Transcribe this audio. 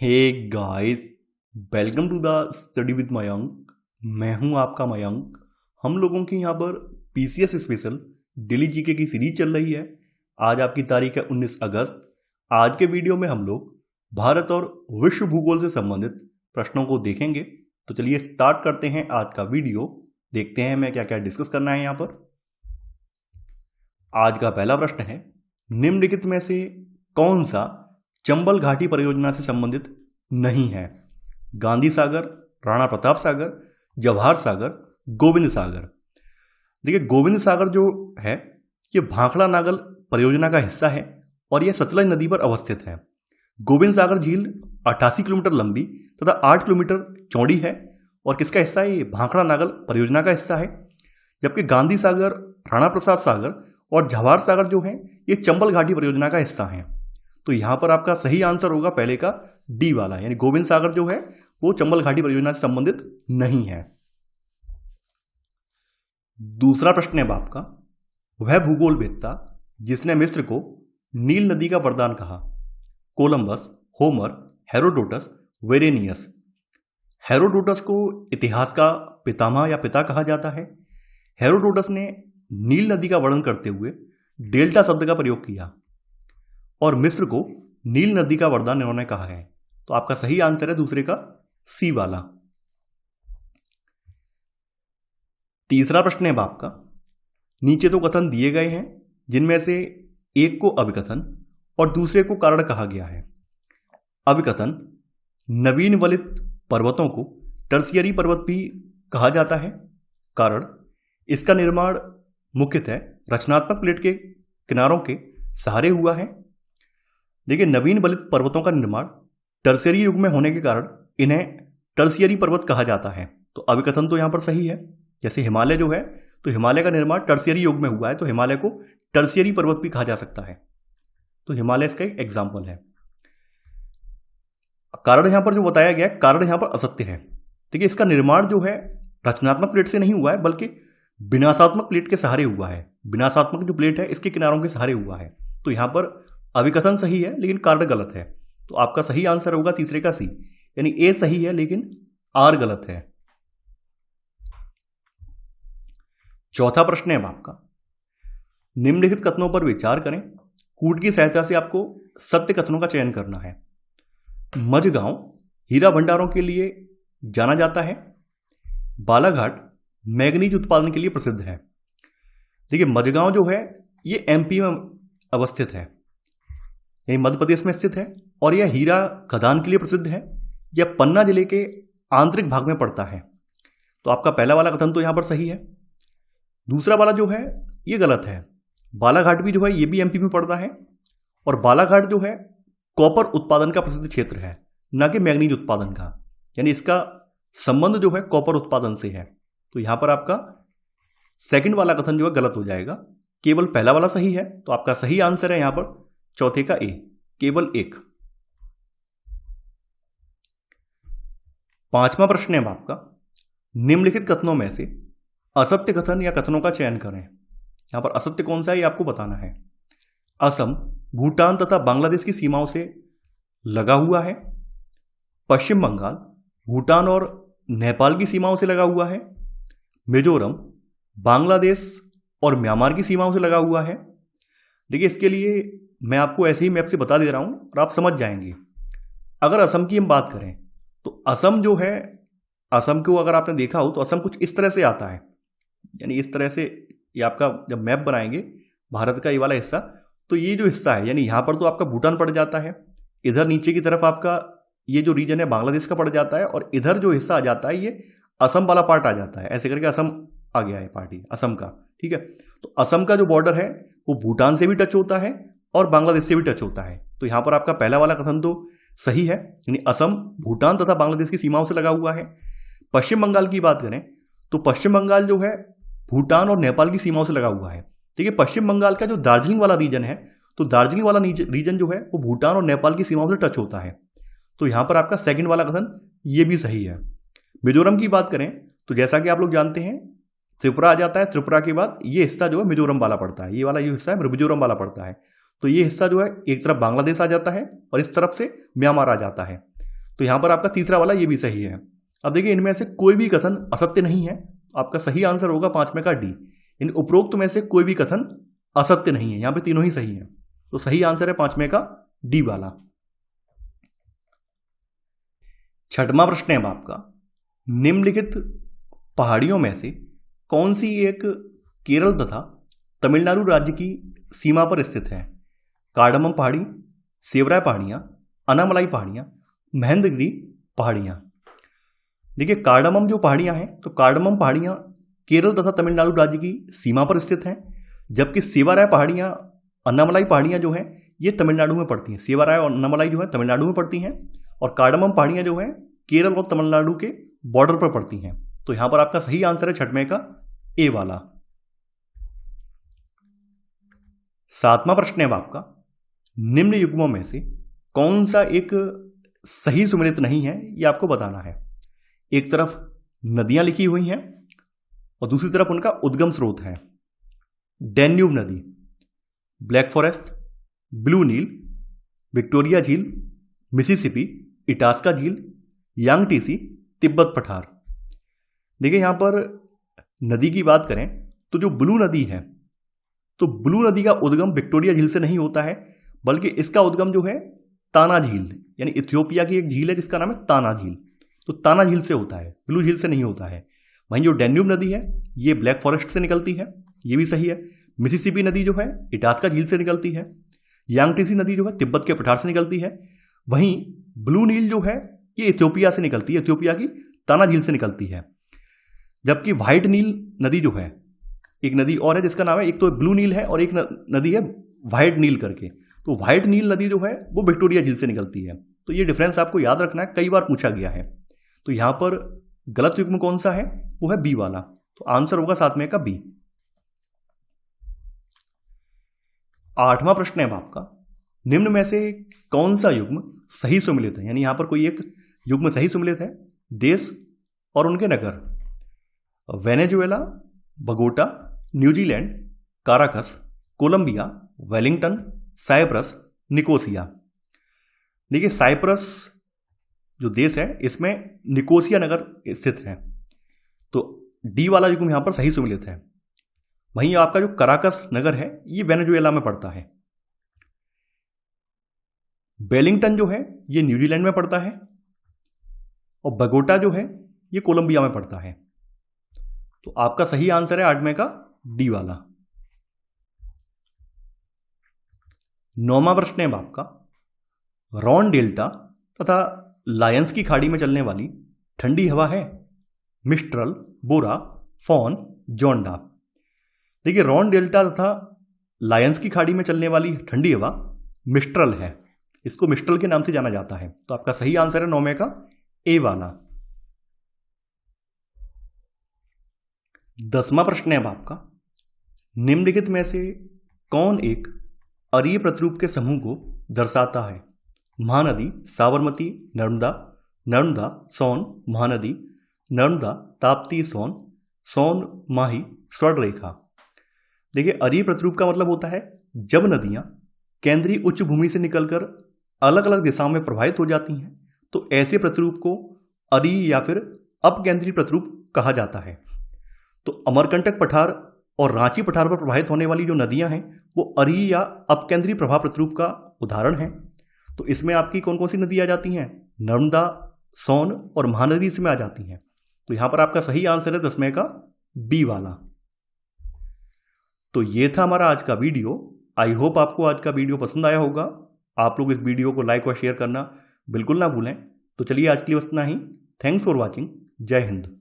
Hey guys, welcome to the study with Mayank. मैं हूं आपका मयंक। हम लोगों की यहाँ पर पीसीएस स्पेशल डेली जीके की सीरीज चल रही है। आज आपकी तारीख है 19 अगस्त। आज के वीडियो में हम लोग भारत और विश्व भूगोल से संबंधित प्रश्नों को देखेंगे। तो चलिए स्टार्ट करते हैं आज का वीडियो। देखते हैं मैं क्या क्या डिस्कस करना है यहाँ पर। आज का पहला प्रश्न है, निम्नलिखित में से कौन सा चंबल घाटी परियोजना से संबंधित नहीं है? गांधी सागर, राणा प्रताप सागर, जवाहर सागर, गोविंद सागर। देखिए, गोविंद सागर जो है ये भाखड़ा नागल परियोजना का हिस्सा है और यह सतलज नदी पर अवस्थित है। गोविंद सागर झील 88 किलोमीटर लंबी तथा 8 किलोमीटर चौड़ी है और किसका हिस्सा है? ये भाखड़ा नागल परियोजना का हिस्सा है। जबकि गांधी सागर, राणा प्रसाद सागर और जवाहर सागर जो है ये चंबल घाटी परियोजना का हिस्सा है। तो यहां पर आपका सही आंसर होगा पहले का डी वाला, यानी गोविंद सागर जो है वो चंबल घाटी परियोजना से संबंधित नहीं है। दूसरा प्रश्न है आपका, वह भूगोलवेत्ता जिसने मिस्र को नील नदी का वरदान कहा? Columbus, Homer, Herodotus, Varenius. Herodotus को इतिहास का पितामह या पिता कहा जाता है। हेरोडोटस ने नील नदी का वर्णन करते हुए डेल्टा शब्द का प्रयोग किया और मिस्र को नील नदी का वरदान इन्होंने कहा है। तो आपका सही आंसर है दूसरे का सी वाला। तीसरा प्रश्न है आपका, नीचे तो कथन दिए गए हैं जिनमें से एक को अभिकथन और दूसरे को कारण कहा गया है। अभिकथन, नवीन वलित पर्वतों को टर्शियरी पर्वत भी कहा जाता है। कारण, इसका निर्माण मुख्यतः रचनात्मक प्लेट के किनारों के सहारे हुआ है। देखिए, नवीन वलित पर्वतों का निर्माण टर्शियरी युग में होने के कारण इन्हें टर्शियरी पर्वत कहा जाता है। तो अभिकथन तो यहां पर सही है। जैसे हिमालय जो है तो हिमालय का निर्माण टर्शियरी युग में हुआ है, तो हिमालय को टर्शियरी पर्वत भी कहा जा सकता है। तो हिमालय इसका एक एग्जाम्पल है। कारण यहां पर जो बताया गया है, कारण यहां पर असत्य है। देखिए, इसका निर्माण जो है रचनात्मक प्लेट से नहीं हुआ है बल्कि विनाशात्मक प्लेट के सहारे हुआ है। विनाशात्मक जो प्लेट है इसके किनारों के सहारे हुआ है। तो यहां पर अभिकथन सही है लेकिन कारण गलत है। तो आपका सही आंसर होगा तीसरे का सी, यानी ए सही है लेकिन आर गलत है। चौथा प्रश्न है आपका, निम्नलिखित कथनों पर विचार करें। कूट की सहायता से आपको सत्य कथनों का चयन करना है। मझगांव हीरा भंडारों के लिए जाना जाता है। बालाघाट मैग्नीज उत्पादन के लिए प्रसिद्ध है। देखिए, मझगांव जो है ये एमपी में अवस्थित है, यानी मध्य प्रदेश में स्थित है और यह हीरा खदान के लिए प्रसिद्ध है। यह पन्ना जिले के आंतरिक भाग में पड़ता है। तो आपका पहला वाला कथन तो यहां पर सही है। दूसरा वाला जो है ये गलत है। बालाघाट भी जो है ये भी एमपी में पड़ता है और बालाघाट जो है कॉपर उत्पादन का प्रसिद्ध क्षेत्र है, न कि मैग्नीज उत्पादन का, यानी इसका संबंध जो है कॉपर उत्पादन से है। तो यहां पर आपका सेकंड वाला कथन जो है गलत हो जाएगा, केवल पहला वाला सही है। तो आपका सही आंसर है यहां पर चौथे का ए, केवल एक। पांचवा प्रश्न है आपका, निम्नलिखित कथनों में से असत्य कथन या कथनों का चयन करें। यहां पर असत्य कौन सा है ये आपको बताना है। असम भूटान तथा बांग्लादेश की सीमाओं से लगा हुआ है। पश्चिम बंगाल भूटान और नेपाल की सीमाओं से लगा हुआ है। मिजोरम बांग्लादेश और म्यांमार की सीमाओं से लगा हुआ है। देखिए, इसके लिए मैं आपको ऐसे ही मैप से बता दे रहा हूं और आप समझ जाएंगे। अगर असम की हम बात करें तो असम जो है, असम को अगर आपने देखा हो तो असम कुछ इस तरह से आता है, यानी इस तरह से। ये आपका जब मैप बनाएंगे भारत का ये वाला हिस्सा, तो ये जो हिस्सा है यानी यहां पर तो आपका भूटान पड़ जाता है, इधर नीचे की तरफ आपका ये जो रीजन है बांग्लादेश का पड़ जाता है और इधर जो हिस्सा आ जाता है ये असम वाला पार्ट आ जाता है। ऐसे करके असम आ गया है पार्टी असम का, ठीक है। तो असम का जो बॉर्डर है वो भूटान से भी टच होता है और बांग्लादेश से भी टच होता है। तो यहां पर आपका पहला वाला कथन तो सही है, यानी असम भूटान तथा बांग्लादेश की सीमाओं से लगा हुआ है। पश्चिम बंगाल की बात करें तो पश्चिम बंगाल जो है भूटान और नेपाल की सीमाओं से लगा हुआ है। देखिए, पश्चिम बंगाल का जो दार्जिलिंग वाला रीजन है, तो दार्जिलिंग वाला रीजन जो है वो भूटान और नेपाल की सीमाओं से टच होता है। तो यहां पर आपका सेकंड वाला कथन ये भी सही है। मिजोरम की बात करें तो जैसा कि आप लोग जानते हैं त्रिपुरा आ जाता है, त्रिपुरा के बाद ये हिस्सा जो है मिजोरम वाला पड़ता है, ये वाला जो हिस्सा है मिजोरम वाला पड़ता है। तो ये हिस्सा जो है एक तरफ बांग्लादेश आ जाता है और इस तरफ से म्यांमार आ जाता है। तो यहां पर आपका तीसरा वाला ये भी सही है। अब देखिए इनमें से कोई भी कथन असत्य नहीं है, आपका सही आंसर होगा 5 में का डी। इन उपरोक्त में से कोई भी कथन असत्य नहीं है, यहां पे तीनों ही सही है, तो सही आंसर है 5 में का डी वाला। छठवां प्रश्न है आपका, निम्नलिखित पहाड़ियों में से कौन सी एक केरल तथा तमिलनाडु राज्य की सीमा पर स्थित है? कार्डमम पहाड़ी, सेवराय पहाड़ियां, अनामलाई पहाड़ियां, महेंद्रगिरी पहाड़ियां। देखिए कार्डमम जो पहाड़ियां हैं, तो कार्डमम पहाड़ियां केरल तथा तमिलनाडु राज्य की सीमा पर स्थित हैं, जबकि सेवाराय पहाड़ियां, अन्नामलाई पहाड़ियां जो हैं ये तमिलनाडु में पड़ती हैं। सेवाराय और अन्नामलाई जो है तमिलनाडु में पड़ती हैं, और कार्डमम पहाड़ियां जो हैं केरल और तमिलनाडु के बॉर्डर पर पड़ती हैं। तो यहां पर आपका सही आंसर है छठवें का ए वाला। सातवां प्रश्न है आपका, निम्न युग्मों में से कौन सा एक सही सुमेलित नहीं है, ये आपको बताना है। एक तरफ नदियां लिखी हुई हैं और दूसरी तरफ उनका उद्गम स्रोत है। डैन्यूब नदी, ब्लैक फॉरेस्ट, ब्लू नील, विक्टोरिया झील, मिसिसिपी, इटास्का झील, यांगटीसी, तिब्बत पठार। देखिए यहां पर नदी की बात करें तो जो ब्लू नदी है, तो ब्लू नदी का उद्गम विक्टोरिया झील से नहीं होता है, बल्कि इसका उद्गम जो है ताना झील, यानी इथियोपिया की एक झील है जिसका नाम है ताना झील, तो ताना झील से होता है, ब्लू झील से नहीं होता है। वहीं जो डैन्यूब नदी है ये ब्लैक फॉरेस्ट से निकलती है, ये भी सही है। मिसिसिपी नदी जो है इटास्का झील से निकलती है। यांगटीसी नदी जो है तिब्बत के पठार से निकलती है। वहीं ब्लू नील जो है ये इथियोपिया से निकलती है, इथियोपिया की ताना झील से निकलती है। जबकि व्हाइट नील नदी जो है, एक नदी और है जिसका नाम है, एक तो ब्लू नील है और एक नदी है व्हाइट नील करके, तो व्हाइट नील नदी जो है वो विक्टोरिया झील से निकलती है। तो ये डिफरेंस आपको याद रखना है, कई बार पूछा गया है। तो यहां पर गलत युग्म कौन सा है, वो है बी वाला, तो आंसर होगा 7 में का बी। 8वां प्रश्न है आपका, निम्न में से कौन सा युग्म सही सुमेलित है, यानी यहां पर कोई एक युग्म सही सुमेलित है। देश और उनके नगर, Venezuela, Bogota, New Zealand, Caracas, Colombia, Wellington, Cyprus, Nicosia. देखिए साइप्रस जो देश है इसमें निकोसिया नगर स्थित है, तो डी वाला युग्म यहां पर सही सुमेलित है। वहीं आपका जो कराकस नगर है ये वेनेजुएला में पड़ता है। वेलिंगटन जो है ये न्यूजीलैंड में पड़ता है, और बगोटा जो है ये कोलंबिया में पड़ता है। तो आपका सही आंसर है 8वें का डी वाला। 9वां प्रश्न है आपका, रॉन डेल्टा तथा लायंस की खाड़ी में चलने वाली ठंडी हवा है। मिस्ट्रल, बोरा, फॉन, जोंडा। देखिए रॉन डेल्टा तथा लायंस की खाड़ी में चलने वाली ठंडी हवा मिस्ट्रल है, इसको मिस्ट्रल के नाम से जाना जाता है। तो आपका सही आंसर है 9वें का ए वाला। 10वां प्रश्न है आपका, निम्नलिखित में से कौन एक अरीय प्रतिरूप के समूह को दर्शाता है। महानदी, साबरमती, नर्मदा, नर्मदा, सोन, महानदी, नर्मदा, ताप्ती, सोन, सोन, माही, स्वर्णरेखा। देखिए अरीय प्रतिरूप का मतलब होता है जब नदियां केंद्रीय उच्च भूमि से निकलकर अलग अलग दिशाओं में प्रवाहित हो जाती हैं, तो ऐसे प्रतिरूप को अरीय या फिर अपकेंद्रीय प्रतिरूप कहा जाता है। तो अमरकंटक पठार और रांची पठार पर प्रवाहित होने वाली जो नदियां हैं वो अरीय या अपकेंद्रीय प्रवाह प्रतिरूप का उदाहरण है। तो इसमें आपकी कौन कौन सी नदी आ जाती हैं, नर्मदा, सोन और महानदी इसमें आ जाती हैं। तो यहां पर आपका सही आंसर है 10वें का बी वाला। तो ये था हमारा आज का वीडियो। आई होप आपको आज का वीडियो पसंद आया होगा। आप लोग इस वीडियो को लाइक और शेयर करना बिल्कुल ना भूलें। तो चलिए आज के लिए बस इतना ही। Thanks for watching. जय हिंद।